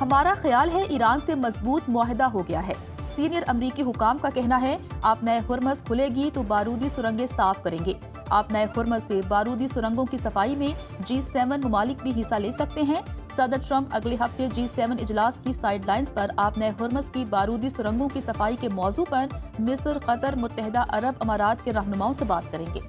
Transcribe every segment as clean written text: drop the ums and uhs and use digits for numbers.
ہمارا خیال ہے ایران سے مضبوط معاہدہ ہو گیا ہے۔ سینئر امریکی حکام کا کہنا ہے آپ نئے ہرمز کھلے گی تو بارودی سرنگیں صاف کریں گے۔ آپ نئے ہرمز سے بارودی سرنگوں کی صفائی میں G7 ممالک بھی حصہ لے سکتے ہیں۔ صدر ٹرمپ اگلے ہفتے G7 اجلاس کی سائیڈ لائنز پر آپ نئے ہرمز کی بارودی سرنگوں کی صفائی کے موضوع پر مصر، قطر، متحدہ عرب امارات کے رہنماؤں سے بات کریں گے۔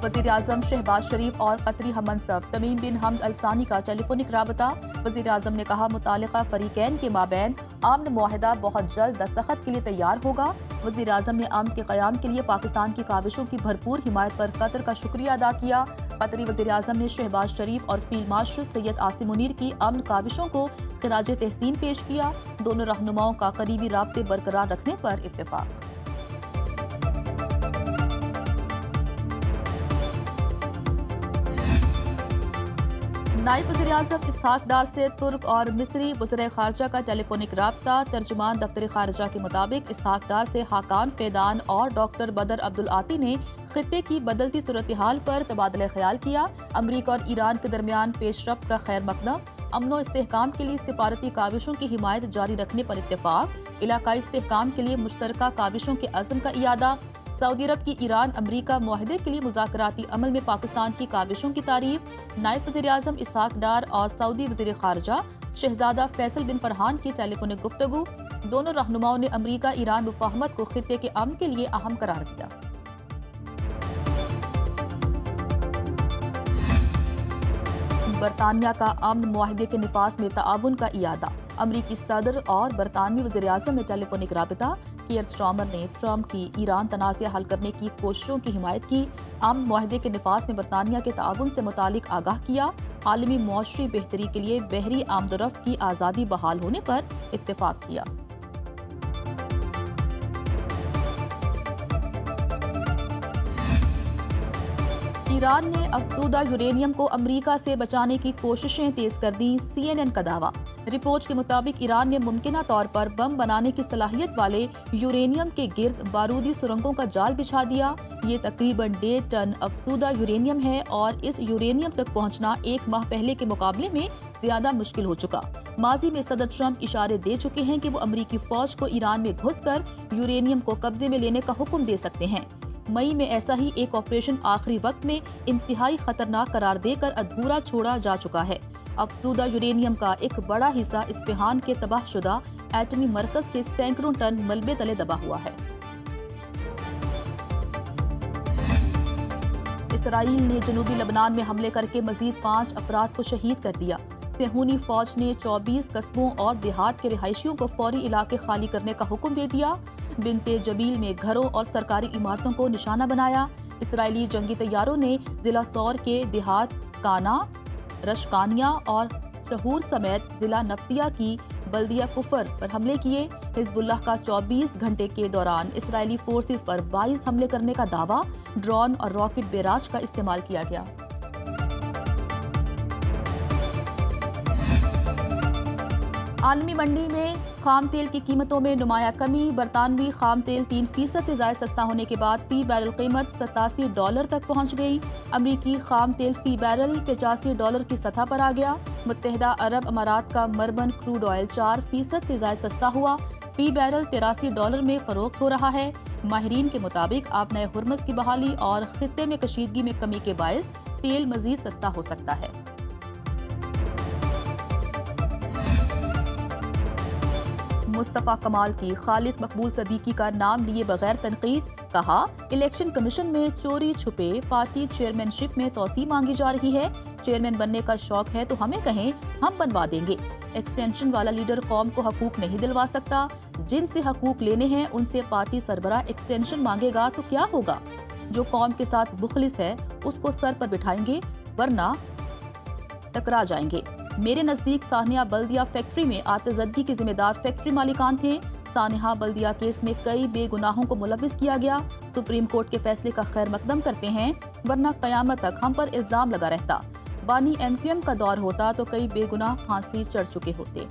وزیراعظم شہباز شریف اور قطری ہم منصب تمیم بن حمد الثانی کا ٹیلی فونک رابطہ۔ وزیراعظم نے کہا متعلقہ فریقین کے مابین امن معاہدہ بہت جلد دستخط کے لیے تیار ہوگا۔ وزیراعظم نے امن کے قیام کے لیے پاکستان کی کاوشوں کی بھرپور حمایت پر قطر کا شکریہ ادا کیا۔ قطری وزیراعظم نے شہباز شریف اور فیلڈ مارشل سید عاصم منیر کی امن کاوشوں کو خراج تحسین پیش کیا۔ دونوں رہنماؤں کا قریبی رابطے برقرار رکھنے پر اتفاق۔ نائب وزیراعظم اسحاق ڈار سے ترک اور مصری وزرائے خارجہ کا ٹیلی فونک رابطہ۔ ترجمان دفتر خارجہ کے مطابق اسحاق ڈار سے حاکان فیدان اور ڈاکٹر بدر عبدالعاطی نے خطے کی بدلتی صورتحال پر تبادلہ خیال کیا۔ امریکہ اور ایران کے درمیان پیش رفت کا خیر مقدم، امن و استحکام کے لیے سفارتی کاوشوں کی حمایت جاری رکھنے پر اتفاق، علاقائی استحکام کے لیے مشترکہ کاوشوں کے عزم کا اعادہ۔ سعودی عرب کی ایران امریکہ معاہدے کے لیے مذاکراتی عمل میں پاکستان کی کاوشوں کی تعریف۔ نائب وزیراعظم اسحاق ڈار اور سعودی وزیر خارجہ شہزادہ فیصل بن فرحان کی ٹیلی فونک گفتگو۔ دونوں رہنماؤں نے امریکہ ایران مفاہمت کو خطے کے امن کے لیے اہم قرار دیا۔ برطانیہ کا امن معاہدے کے نفاذ میں تعاون کا اعادہ۔ امریکی صدر اور برطانوی وزیر اعظم نے ٹیلی فونک رابطہ۔ کیئر سٹارمر نے ٹرمپ کی ایران تنازع حل کرنے کی کوششوں کی حمایت کی۔ امن معاہدے کے نفاذ میں برطانیہ کے تعاون سے متعلق آگاہ کیا۔ عالمی معاشی بہتری کے لیے بحری آمد و رفت کی آزادی بحال ہونے پر اتفاق کیا۔ ایران نے افزودہ یورینیم کو امریکہ سے بچانے کی کوششیں تیز کر دیں، CNN کا دعویٰ۔ رپورٹ کے مطابق ایران نے ممکنہ طور پر بم بنانے کی صلاحیت والے یورینیم کے گرد بارودی سرنگوں کا جال بچھا دیا۔ یہ تقریباً 1.5 ٹن افزودہ یورینیم ہے اور اس یورینیم تک پہنچنا 1 ماہ پہلے کے مقابلے میں زیادہ مشکل ہو چکا۔ ماضی میں صدر ٹرمپ اشارے دے چکے ہیں کہ وہ امریکی فوج کو ایران میں گھس کر یورینیم کو قبضے میں لینے کا حکم دے سکتے ہیں۔ مئی میں ایسا ہی ایک آپریشن آخری وقت میں انتہائی خطرناک قرار دے کر ادھورا چھوڑا جا چکا ہے۔ افزودہ یورینیم کا ایک بڑا حصہ اصفہان کے تباہ شدہ ایٹمی مرکز کے سینکڑوں ٹن ملبے تلے دبا ہوا ہے۔ اسرائیل نے جنوبی لبنان میں حملے کر کے مزید 5 افراد کو شہید کر دیا۔ صہیونی فوج نے 24 قصبوں اور دیہات کے رہائشیوں کو فوری علاقے خالی کرنے کا حکم دے دیا۔ بنت جبیل میں گھروں اور سرکاری عمارتوں کو نشانہ بنایا۔ اسرائیلی جنگی طیاروں نے ضلع سور کے دیہات کانا، رشکانیہ اور شہور سمیت ضلع نفتیہ کی بلدیہ کفر پر حملے کیے۔ حزب اللہ کا 24 گھنٹے کے دوران اسرائیلی فورسز پر 22 حملے کرنے کا دعویٰ، ڈرون اور راکٹ بیراج کا استعمال کیا گیا۔ عالمی منڈی میں خام تیل کی قیمتوں میں نمایاں کمی۔ برطانوی خام تیل 3% سے زائد سستا ہونے کے بعد فی بیرل قیمت $87 تک پہنچ گئی۔ امریکی خام تیل فی بیرل $85 کی سطح پر آ گیا۔ متحدہ عرب امارات کا مربن کروڈ آئل 4% سے زائد سستا ہوا، فی بیرل $83 میں فروخت ہو رہا ہے۔ ماہرین کے مطابق آپ نئے ہرمز کی بحالی اور خطے میں کشیدگی میں کمی کے باعث تیل مزید سستا ہو سکتا ہے۔ مصطفیٰ کمال کی خالد مقبول صدیقی کا نام لیے بغیر تنقید، کہا الیکشن کمیشن میں چوری چھپے پارٹی چیئرمین شپ میں توسیع مانگی جا رہی ہے۔ چیئرمین بننے کا شوق ہے تو ہمیں کہیں، ہم بنوا دیں گے۔ ایکسٹینشن والا لیڈر قوم کو حقوق نہیں دلوا سکتا۔ جن سے حقوق لینے ہیں ان سے پارٹی سربراہ ایکسٹینشن مانگے گا تو کیا ہوگا؟ جو قوم کے ساتھ مخلص ہے اس کو سر پر بٹھائیں گے، ورنہ ٹکرا جائیں گے۔ میرے نزدیک سانحہ بلدیہ فیکٹری میں آتشزدگی کے ذمہ دار فیکٹری مالکان تھے۔ سانحہ بلدیہ کیس میں کئی بے گناہوں کو ملوث کیا گیا۔ سپریم کورٹ کے فیصلے کا خیر مقدم کرتے ہیں، ورنہ قیامت تک ہم پر الزام لگا رہتا۔ بانی MQM کا دور ہوتا تو کئی بے گناہ پھانسی چڑھ چکے ہوتے۔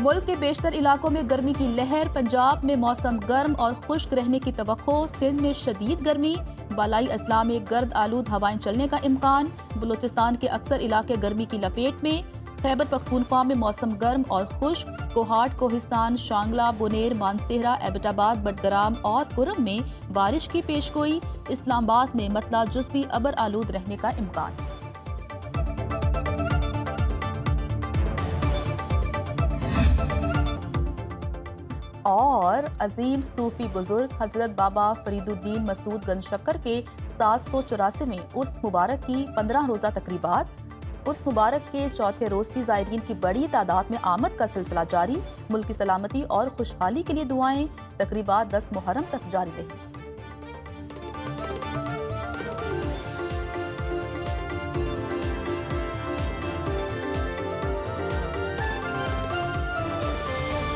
ملک کے بیشتر علاقوں میں گرمی کی لہر، پنجاب میں موسم گرم اور خشک رہنے کی توقع، سندھ میں شدید گرمی، بالائی اضلاع میں گرد آلود ہوائیں چلنے کا امکان، بلوچستان کے اکثر علاقے گرمی کی لپیٹ میں، خیبر پختونخوا میں موسم گرم اور خشک، کوہاٹ، کوہستان، شانگلہ، بنیر، مانسہرہ، ایبٹ آباد، بٹگرام اور کرم میں بارش کی پیشگوئی، اسلام آباد میں مطلع جزوی ابر آلود رہنے کا امکان۔ اور عظیم صوفی بزرگ حضرت بابا فرید الدین مسعود گنج شکر کے 784 میں عرس مبارک کی 15 روزہ تقریبات۔ عرس مبارک کے چوتھے روز بھی زائرین کی بڑی تعداد میں آمد کا سلسلہ جاری، ملک کی سلامتی اور خوشحالی کے لیے دعائیں، تقریبات 10 محرم تک جاری رہی۔